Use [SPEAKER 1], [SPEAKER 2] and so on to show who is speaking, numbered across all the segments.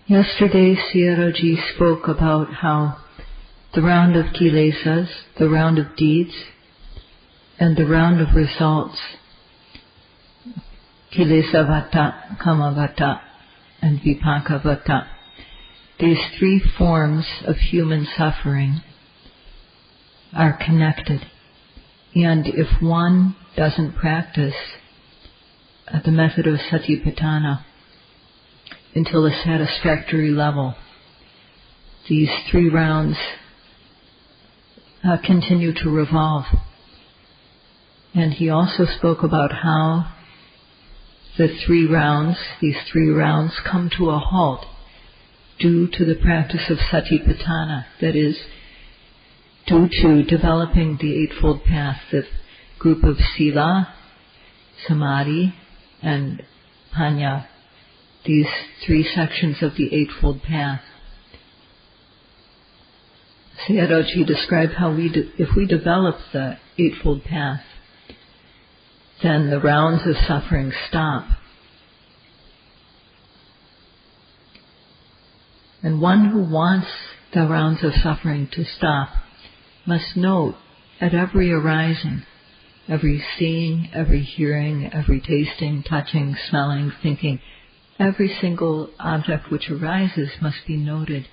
[SPEAKER 1] Yesterday, Sayadaw spoke about how the round of kilesas, the round of deeds, and the round of results, kilesa vata, kama vata, and vipaka vata, these three forms of human suffering are connected. And if one doesn't practice the method of satipatthana until a satisfactory level, these three rounds continue to revolve. And he also spoke about how these three rounds come to a halt due to the practice of satipatthana, that is, due to developing the Eightfold Path, the group of sila, samadhi, and panya, these three sections of the Eightfold Path. Sayadaw described how if we develop the Eightfold Path, then the rounds of suffering stop. And one who wants the rounds of suffering to stop must note at every arising, every seeing, every hearing, every tasting, touching, smelling, thinking, every single object which arises must be noted.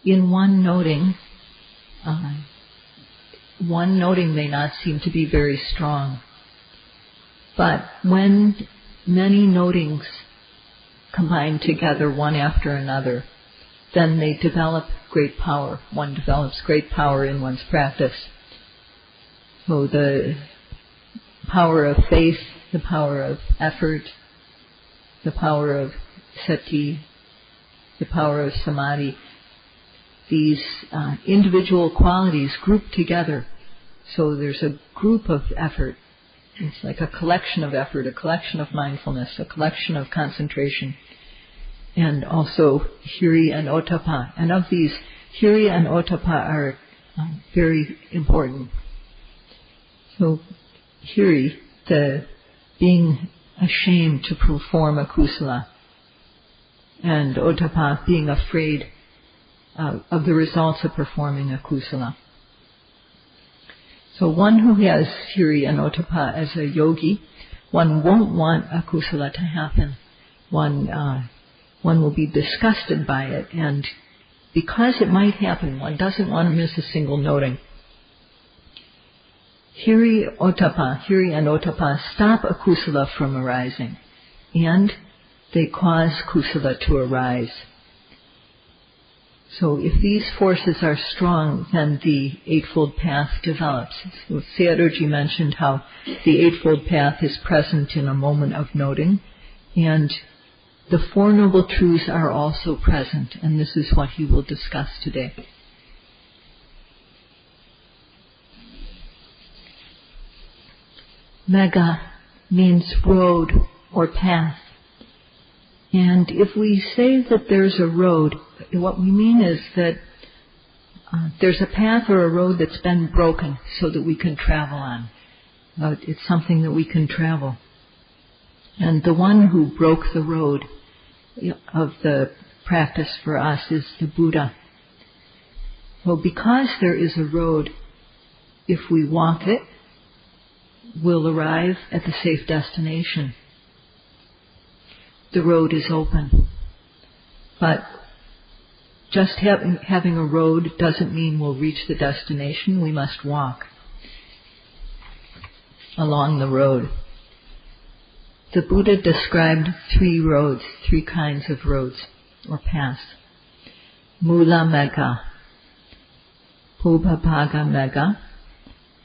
[SPEAKER 1] In one noting may not seem to be very strong, but when many notings combine together one after another, then they develop great power. One develops great power in one's practice. So the power of faith, the power of effort, the power of sati, the power of samadhi, these individual qualities group together. So there's a group of effort. It's like a collection of effort, a collection of mindfulness, a collection of concentration, and also hiri and ottappa. And of these, hiri and ottappa are very important. So hiri, the being ashamed to perform a kusala, and ottappa, being afraid of the results of performing a kusala. So one who has hiri and ottappa as a yogi, one won't want a kusala to happen. One will be disgusted by it, and because it might happen, one doesn't want to miss a single noting. Hiri and ottappa stop a kusala from arising, and they cause kusala to arise. So if these forces are strong, then the Eightfold Path develops. So Sayadaw mentioned how the Eightfold Path is present in a moment of noting, and the Four Noble Truths are also present, and this is what he will discuss today. Magga means road or path. And if we say that there's a road, what we mean is that there's a path or a road that's been broken so that we can travel on. It's something that we can travel. And the one who broke the road of the practice for us is the Buddha. So because there is a road, if we walk it, we'll arrive at the safe destination. The road is open. But just having a road doesn't mean we'll reach the destination. We must walk along the road. The Buddha described three roads, three kinds of roads or paths. Mula Magga, Pubhapaga Magga,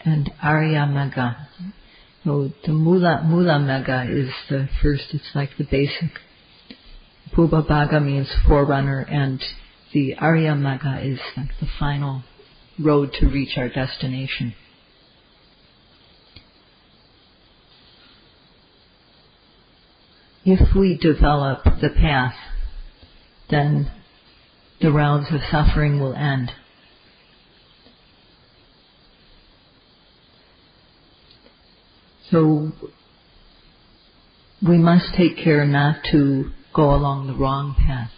[SPEAKER 1] and Arya Magga. So the Mula Magga is the first, it's like the basic. Pubhapaga means forerunner, and the Arya Magga is like the final road to reach our destination. If we develop the path, then the rounds of suffering will end. So we must take care not to go along the wrong path.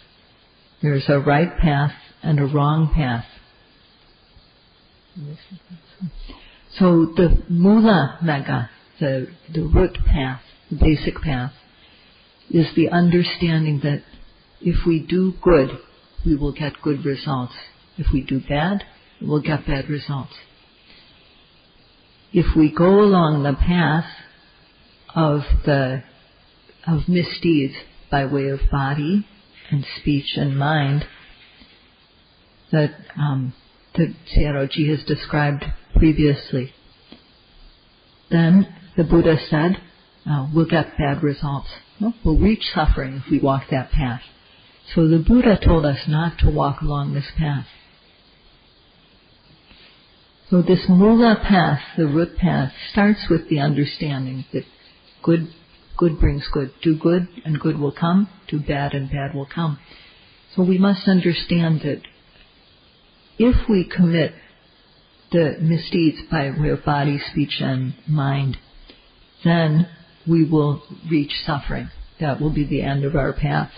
[SPEAKER 1] There's a right path and a wrong path. So the mula magga, the root path, the basic path, is the understanding that if we do good, we will get good results. If we do bad, we'll get bad results. If we go along the path of misdeeds by way of body and speech and mind that Sayadaw has described previously, then the Buddha said, we'll get bad results. We'll reach suffering if we walk that path. So the Buddha told us not to walk along this path. So this mula path, the root path, starts with the understanding that good brings good. Do good and good will come. Do bad and bad will come. So we must understand that if we commit the misdeeds by way of body, speech and mind, then we will reach suffering. That will be the end of our path.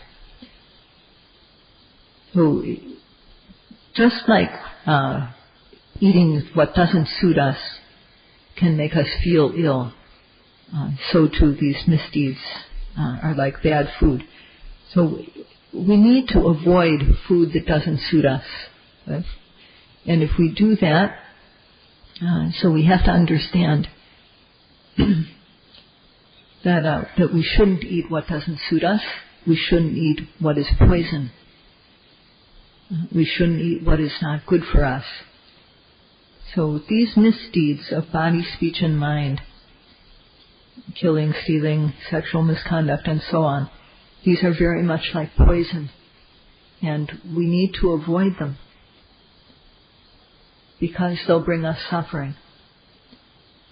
[SPEAKER 1] So just like eating what doesn't suit us can make us feel ill, so too these misdeeds are like bad food. So we need to avoid food that doesn't suit us. Right? And if we do that, so we have to understand that we shouldn't eat what doesn't suit us. We shouldn't eat what is poison. We shouldn't eat what is not good for us. So these misdeeds of body, speech and mind, killing, stealing, sexual misconduct and so on, these are very much like poison, and we need to avoid them because they'll bring us suffering.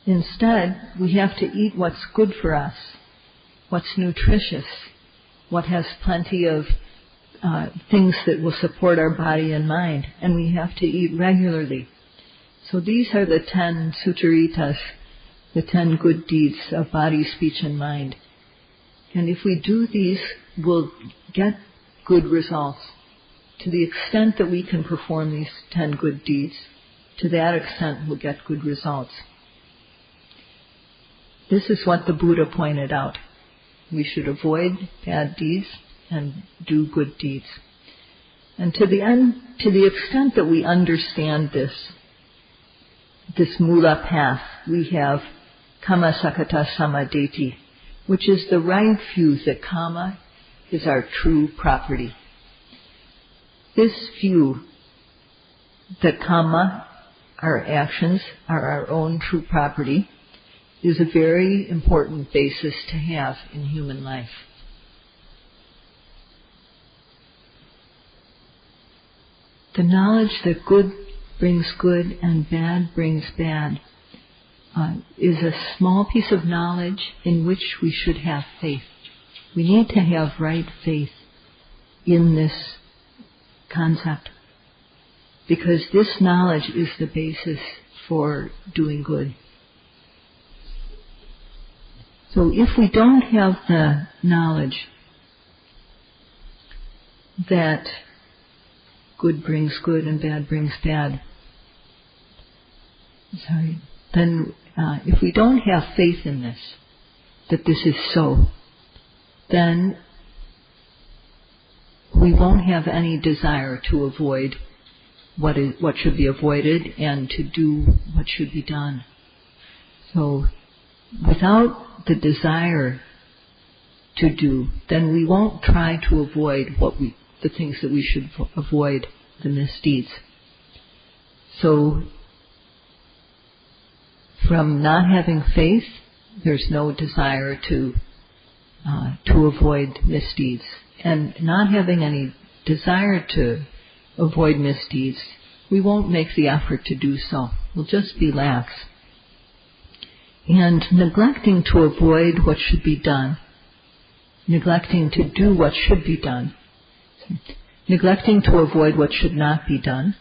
[SPEAKER 1] Instead, we have to eat what's good for us, what's nutritious, what has plenty of things that will support our body and mind, and we have to eat regularly. So these are the 10 sutaritas, the 10 good deeds of body, speech and mind. And if we do these, we'll get good results. To the extent that we can perform these 10 good deeds, to that extent we'll get good results. This is what the Buddha pointed out. We should avoid bad deeds and do good deeds. And to the extent that we understand this mula path, we have kama sakata samadeti, which is the right view that kama is our true property. This view that kama, our actions, are our own true property, is a very important basis to have in human life. The knowledge that good brings good and bad brings bad is a small piece of knowledge in which we should have faith. We need to have right faith in this concept, because this knowledge is the basis for doing good. So if we don't have the knowledge that good brings good and bad brings bad, then if we don't have faith in this, that this is so, then we won't have any desire to avoid what should be avoided and to do what should be done. So without the desire to do, then we won't try to avoid the things that we should avoid, the misdeeds. So from not having faith, there's no desire to avoid misdeeds. And not having any desire to avoid misdeeds, we won't make the effort to do so. We'll just be lax. And neglecting to avoid what should be done, neglecting to do what should be done, neglecting to avoid what should not be done,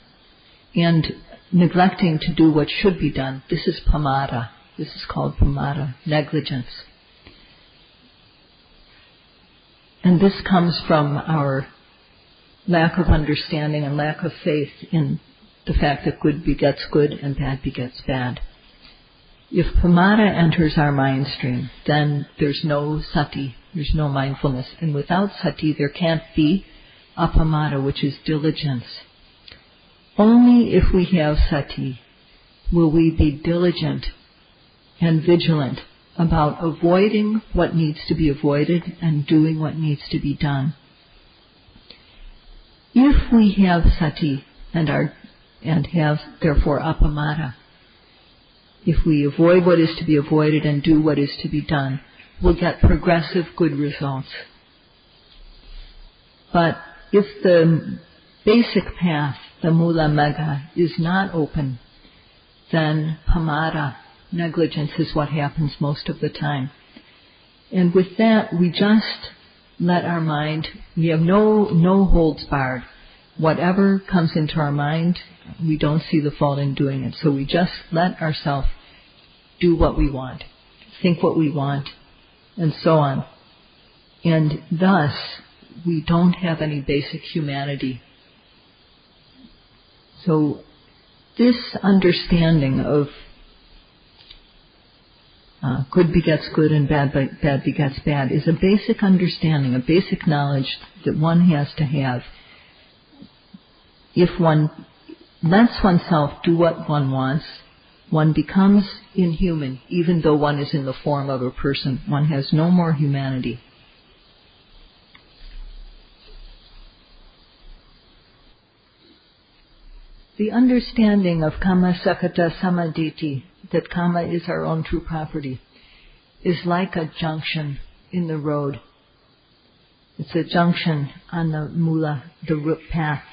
[SPEAKER 1] and neglecting to do what should be done, this is pamada. This is called pamada, negligence. And this comes from our lack of understanding and lack of faith in the fact that good begets good and bad begets bad. If pamada enters our mind stream, then there's no sati, there's no mindfulness. And without sati, there can't be apamada, which is diligence. Only if we have sati will we be diligent and vigilant about avoiding what needs to be avoided and doing what needs to be done. If we have sati and have therefore apamada, if we avoid what is to be avoided and do what is to be done, we'll get progressive good results. But if the basic path, the mula magga, is not open, then pamada, negligence, is what happens most of the time. And with that, we just let our mind, we have no holds barred. Whatever comes into our mind, we don't see the fault in doing it. So we just let ourselves do what we want, think what we want, and so on. And thus, we don't have any basic humanity. So this understanding of good begets good and bad begets bad is a basic understanding, a basic knowledge that one has to have. If one lets oneself do what one wants, one becomes inhuman, even though one is in the form of a person. One has no more humanity. The understanding of kama sakata samaditi, that kama is our own true property, is like a junction in the road. It's a junction on the mula, the root path.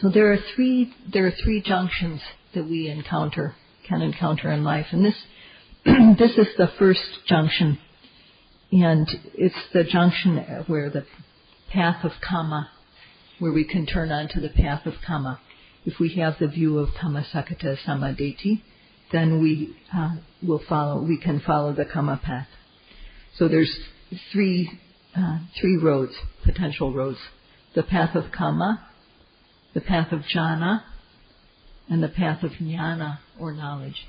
[SPEAKER 1] So there are three junctions that we can encounter in life, and this is the first junction, and it's the junction where the path of kama, where we can turn onto the path of kama. If we have the view of kama sakata samaditi, then we can follow the kama path. So there's three roads, potential roads: the path of kama, the path of jhana, and the path of jnana, or knowledge.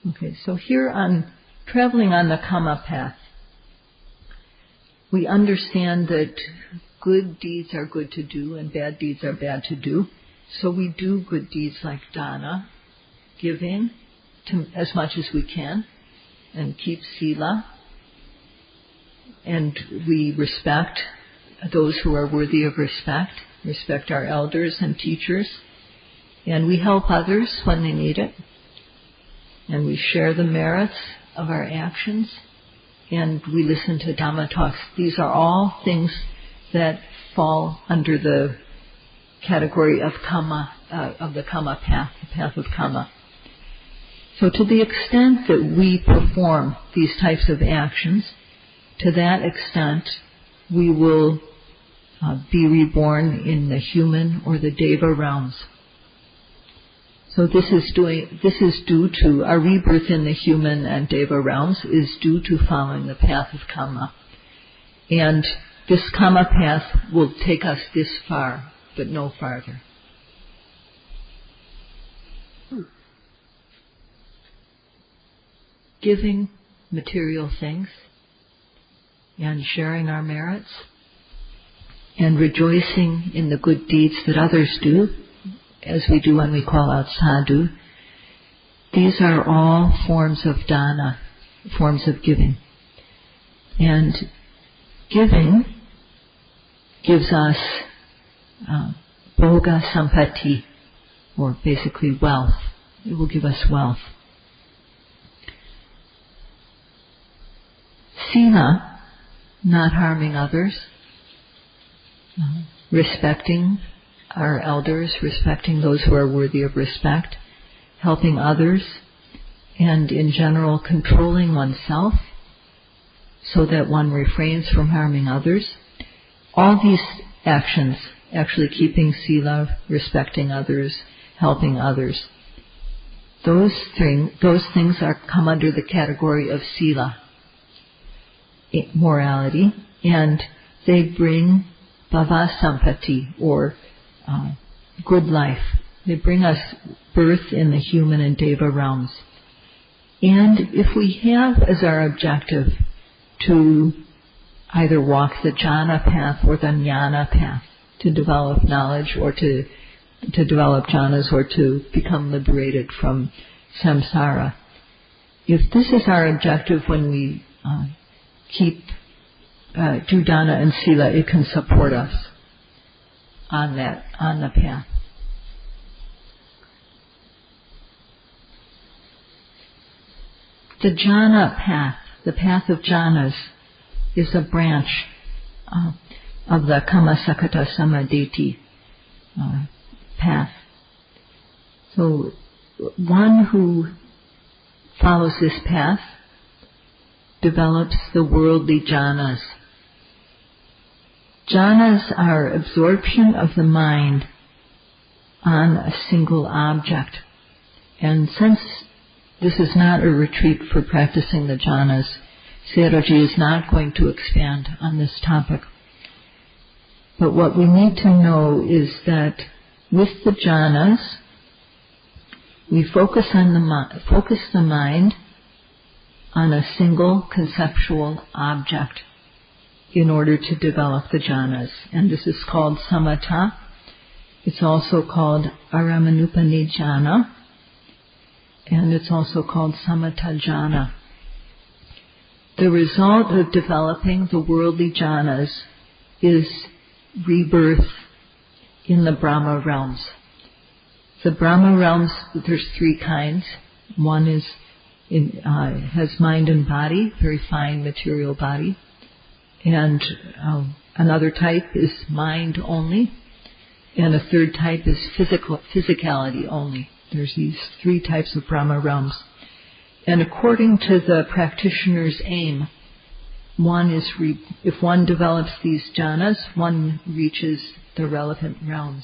[SPEAKER 1] Okay, so here traveling on the kama path, we understand that good deeds are good to do and bad deeds are bad to do. So we do good deeds like dana, giving as much as we can, and keep sila, and we respect those who are worthy of respect our elders and teachers, and we help others when they need it, and we share the merits of our actions, and we listen to Dhamma talks. These are all things that fall under the category of kama, of the kama path, the path of kama. So to the extent that we perform these types of actions, to that extent we will be reborn in the human or the deva realms. So this is due to our rebirth in the human and deva realms is due to following the path of kama. And this kama path will take us this far, but no farther. Giving material things and sharing our merits and rejoicing in the good deeds that others do, as we do when we call out sadhu, these are all forms of dana, forms of giving. And giving gives us bhoga sampatti, or basically wealth. It will give us wealth. Sila, not harming others, respecting our elders, respecting those who are worthy of respect, helping others, and in general controlling oneself so that one refrains from harming others. All these actions, actually keeping sila, respecting others, helping others, those things come under the category of sila. morality, and they bring bhava sampati, or good life. They bring us birth in the human and deva realms. And if we have as our objective to either walk the jhana path or the jnana path, to develop knowledge or to develop jhanas or to become liberated from samsara, if this is our objective when we do dana and sila, it can support us on the path. The jhana path, the path of jhanas, is a branch of the Kammasakata Samadhi path. So one who follows this path develops the worldly jhanas. Jhanas are absorption of the mind on a single object. And since this is not a retreat for practicing the jhanas, Sayadawji is not going to expand on this topic. But what we need to know is that with the jhanas, we focus the mind on a single conceptual object in order to develop the jhanas. And this is called samatha. It's also called aramanupani jhana. And it's also called samatha jhana. The result of developing the worldly jhanas is rebirth in the Brahma realms. The Brahma realms, there's three kinds. One is has mind and body, very fine material body. And another type is mind only. And a third type is physicality only. There's these three types of Brahma realms. And according to the practitioner's aim, if one develops these jhanas, one reaches the relevant realms.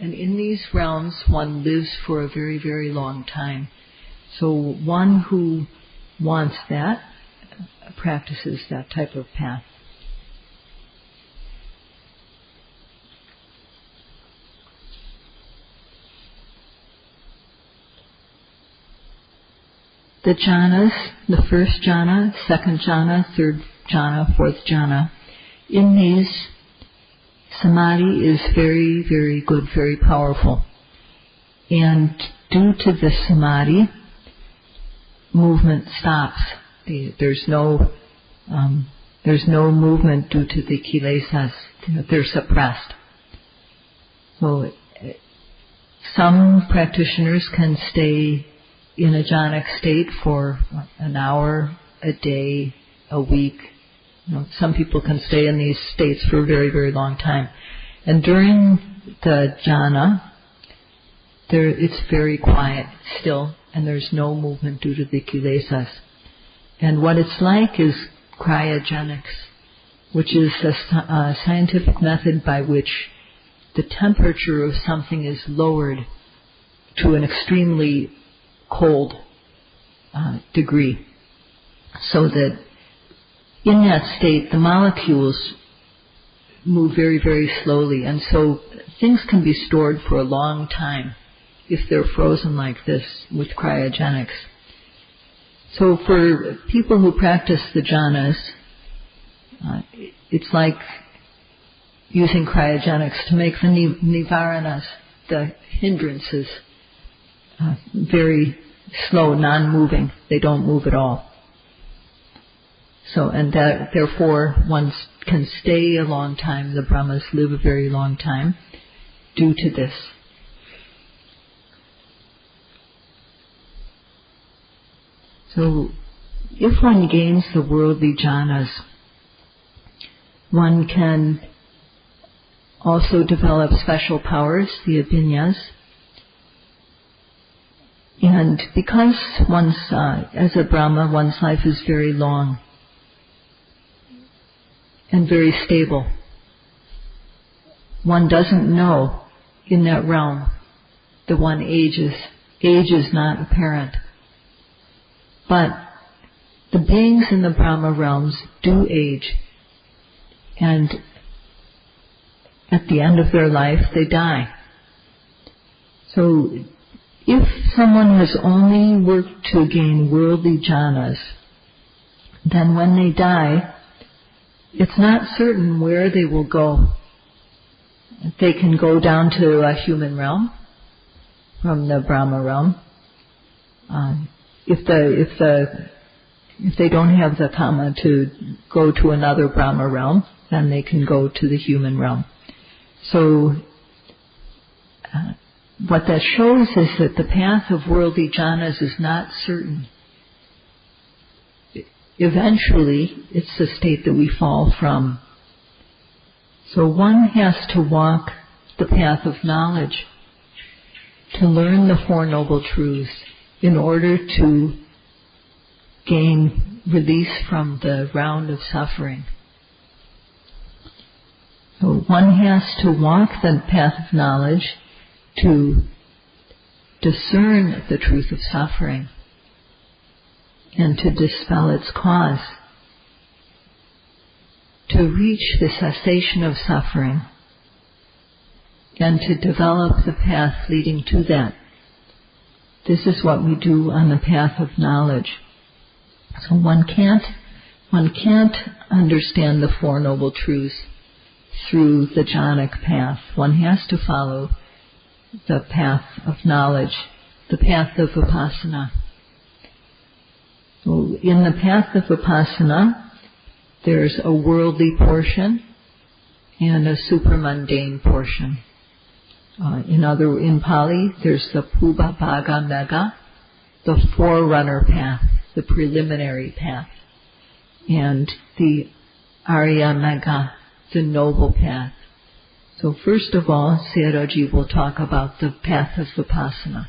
[SPEAKER 1] And in these realms, one lives for a very, very long time. So one who wants that practices that type of path. The jhanas, the first jhana, second jhana, third jhana, fourth jhana, in these, samadhi is very, very good, very powerful. And due to the samadhi, movement stops. There's no movement due to the kilesas. They're suppressed. So some practitioners can stay in a jhanic state for an hour, a day, a week. Some people can stay in these states for a very, very long time. And during the jhana, it's very quiet, still, and there's no movement due to the kilesas. And what it's like is cryogenics, which is a scientific method by which the temperature of something is lowered to an extremely cold degree, so that in that state the molecules move very, very slowly, and so things can be stored for a long time if they're frozen like this with cryogenics. So for people who practice the jhanas, it's like using cryogenics to make the nivaranas, the hindrances, very slow, non-moving. They don't move at all. So, and that, therefore, one can stay a long time. The Brahmas live a very long time due to this. So, if one gains the worldly jhanas, one can also develop special powers, the abhinyas. And because as a Brahma, one's life is very long and very stable, one doesn't know in that realm that one ages. Age is not apparent. But the beings in the Brahma realms do age, and at the end of their life they die. So if someone has only worked to gain worldly jhanas, then when they die, it's not certain where they will go. They can go down to a human realm from the Brahma realm. If they don't have the karma to go to another Brahma realm, then they can go to the human realm. So what that shows is that the path of worldly jhanas is not certain. Eventually, it's the state that we fall from. So one has to walk the path of knowledge to learn the Four Noble Truths in order to gain release from the round of suffering. So one has to walk the path of knowledge to discern the truth of suffering and to dispel its cause, to reach the cessation of suffering and to develop the path leading to that. This is what we do on the path of knowledge. So one can't understand the Four Noble Truths through the jhanic path. One has to follow the path of knowledge, the path of Vipassana. So in the path of Vipassana, there's a worldly portion and a super-mundane portion. In Pali, there's the Pubhabhaga Mega, the forerunner path, the preliminary path, and the Arya Mega, the noble path. So first of all, Sayadaw will talk about the path of Vipassana.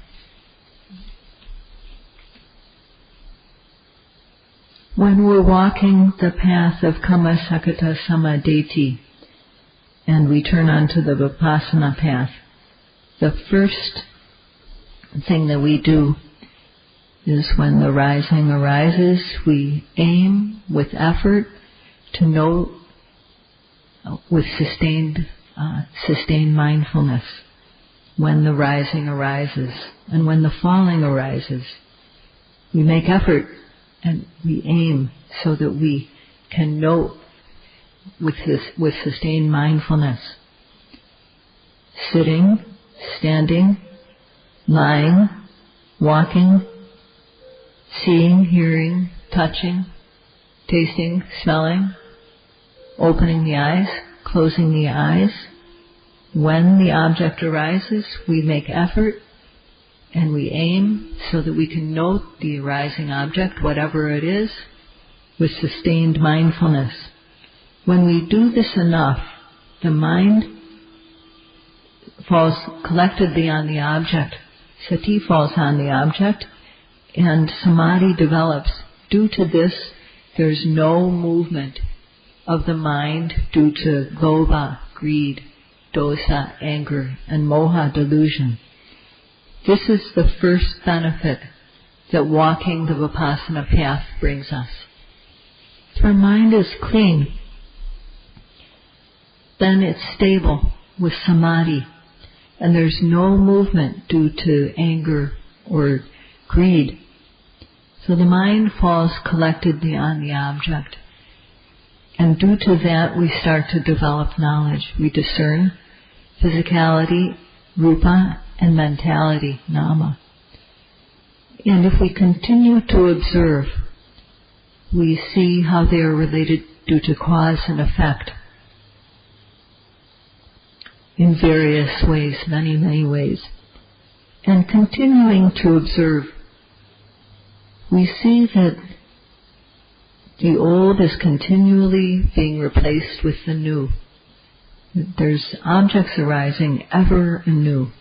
[SPEAKER 1] When we're walking the path of Kammasakata Samadhi and we turn onto the Vipassana path, the first thing that we do is when the rising arises, we aim with effort to know with sustained mindfulness when the rising arises. And when the falling arises, we make effort and we aim so that we can know with sustained mindfulness. Sitting, standing, lying, walking, seeing, hearing, touching, tasting, smelling, opening the eyes, closing the eyes. When the object arises, we make effort and we aim so that we can note the arising object, whatever it is, with sustained mindfulness. When we do this enough, the mind falls collectedly on the object, sati falls on the object, and samadhi develops. Due to this, there's no movement of the mind due to lobha, greed, dosa, anger, and moha, delusion. This is the first benefit that walking the Vipassana path brings us. If our mind is clean, then it's stable with samadhi, and there's no movement due to anger or greed. So the mind falls collectedly on the object. And due to that, we start to develop knowledge. We discern physicality, rupa, and mentality, nama. And if we continue to observe, we see how they are related due to cause and effect in various ways, many, many ways. And continuing to observe, we see that the old is continually being replaced with the new. There's objects arising ever anew.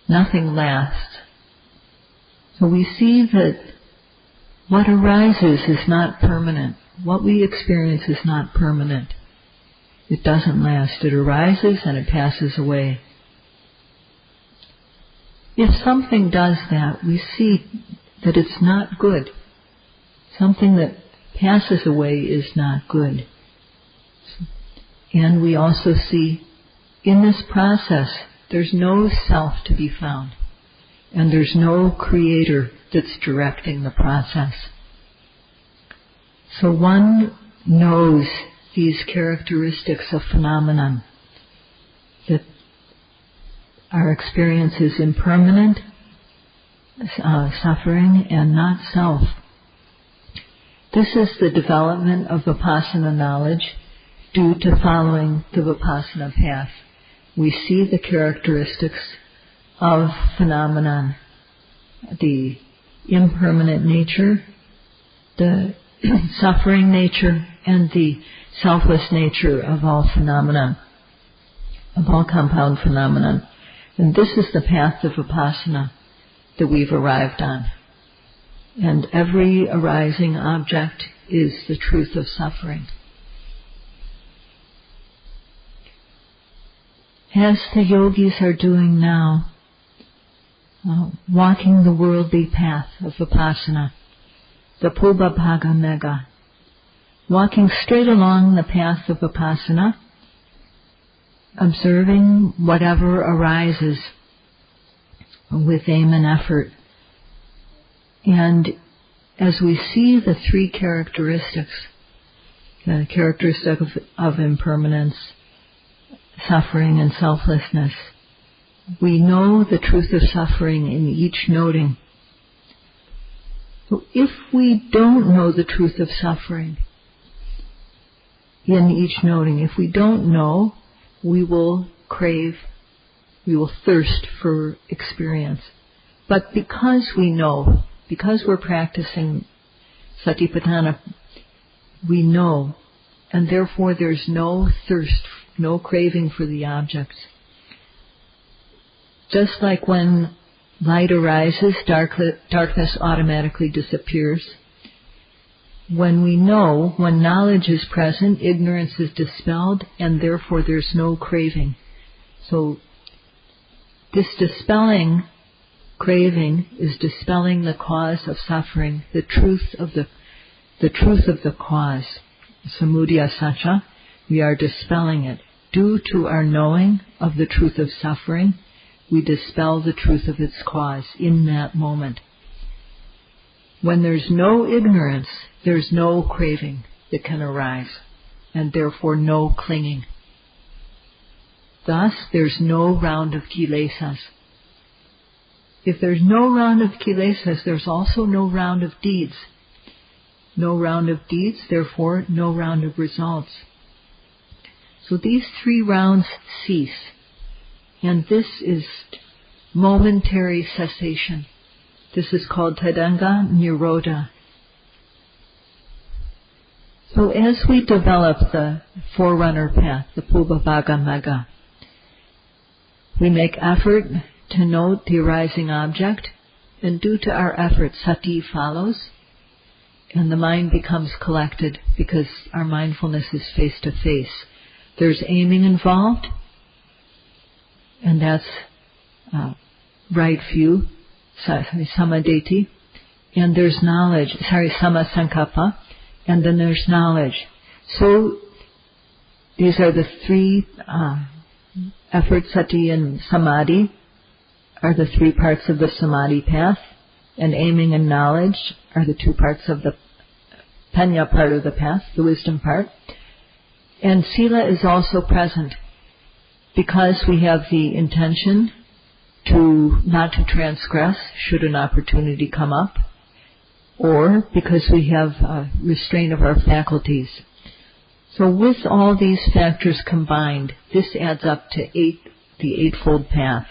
[SPEAKER 1] Nothing lasts. So we see that what arises is not permanent. What we experience is not permanent. It doesn't last. It arises and it passes away. If something does that, we see that it's not good. Something that passes away is not good. And we also see in this process there's no self to be found, and there's no creator that's directing the process. So one knows these characteristics of phenomenon, that our experience is impermanent, suffering, and not self. This is the development of Vipassana knowledge due to following the Vipassana path. We see the characteristics of phenomenon, the impermanent nature, the suffering nature, and the selfless nature of all phenomenon, of all compound phenomenon. And this is the path of Vipassana that we've arrived on. And every arising object is the truth of suffering. As the yogis are doing now, walking the worldly path of Vipassana, the Pubbabhaga Mega, walking straight along the path of Vipassana, observing whatever arises with aim and effort. And as we see the three characteristics, the characteristic of impermanence, suffering, and selflessness, we know the truth of suffering in each noting. So if we don't know the truth of suffering in each noting, if we don't know, we will crave, we will thirst for experience. But because we know, because we're practicing Satipatthana, we know, and therefore there's no thirst, no craving for the objects. Just like when light arises, darkness automatically disappears. When we know, when knowledge is present, ignorance is dispelled, and therefore there's no craving. So this dispelling craving is dispelling the cause of suffering, the truth of the cause. Samudaya Sacha, we are dispelling it. Due to our knowing of the truth of suffering, we dispel the truth of its cause in that moment. When there's no ignorance, there's no craving that can arise, and therefore no clinging. Thus, there's no round of kilesas. If there's no round of kilesas, there's also no round of deeds. No round of deeds, therefore no round of results. So these three rounds cease, and this is momentary cessation. This is called Tadanga Nirodha. So as we develop the forerunner path, the Pubbabhaga Mega, we make effort to note the arising object, and due to our effort, sati follows, and the mind becomes collected because our mindfulness is face to face. There's aiming involved, and that's right view, samadeti, and there's knowledge, samasankappa, and then there's knowledge. So these are the three effort, sati and samadhi, are the three parts of the samadhi path, and aiming and knowledge are the two parts of the panya part of the path, the wisdom part. And sila is also present because we have the intention to not to transgress should an opportunity come up, or because we have restraint of our faculties. So with all these factors combined, this adds up to the Eightfold Path.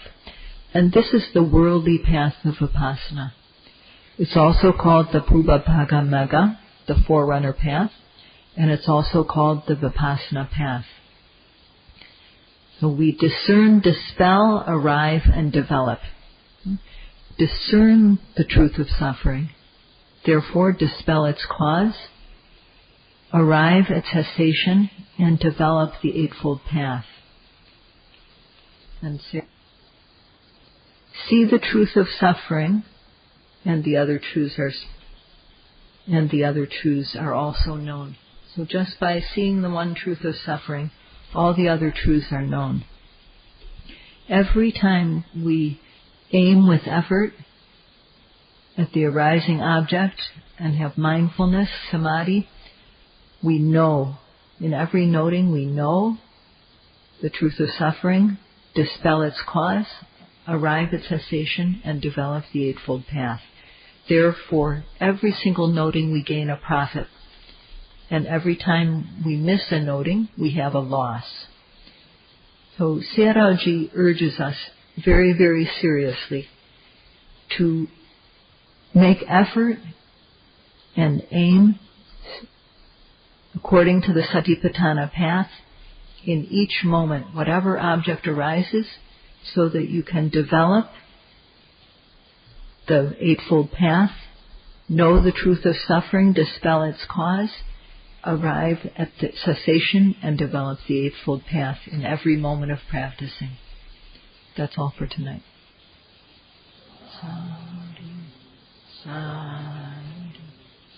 [SPEAKER 1] And this is the worldly path of Vipassana. It's also called the Pubbabhaga Mega, the forerunner path, and it's also called the Vipassana path. So we discern, dispel, arrive, and develop. Discern the truth of suffering, therefore dispel its cause, arrive at cessation, and develop the Eightfold Path. And see the truth of suffering, and the other truths are and the other truths are also known. So just by seeing the one truth of suffering, all the other truths are known. Every time we aim with effort at the arising object and have mindfulness, samadhi, we know, in every noting we know the truth of suffering, dispel its cause, arrive at cessation, and develop the Eightfold Path. Therefore, every single noting we gain a profit, and every time we miss a noting, we have a loss. So Sayadaw urges us very, very seriously to make effort and aim according to the Satipatthana path in each moment, whatever object arises, so that you can develop the Eightfold Path, know the truth of suffering, dispel its cause, arrive at the cessation, and develop the Eightfold Path in every moment of practicing. That's all for tonight. Sadhu, sadhu.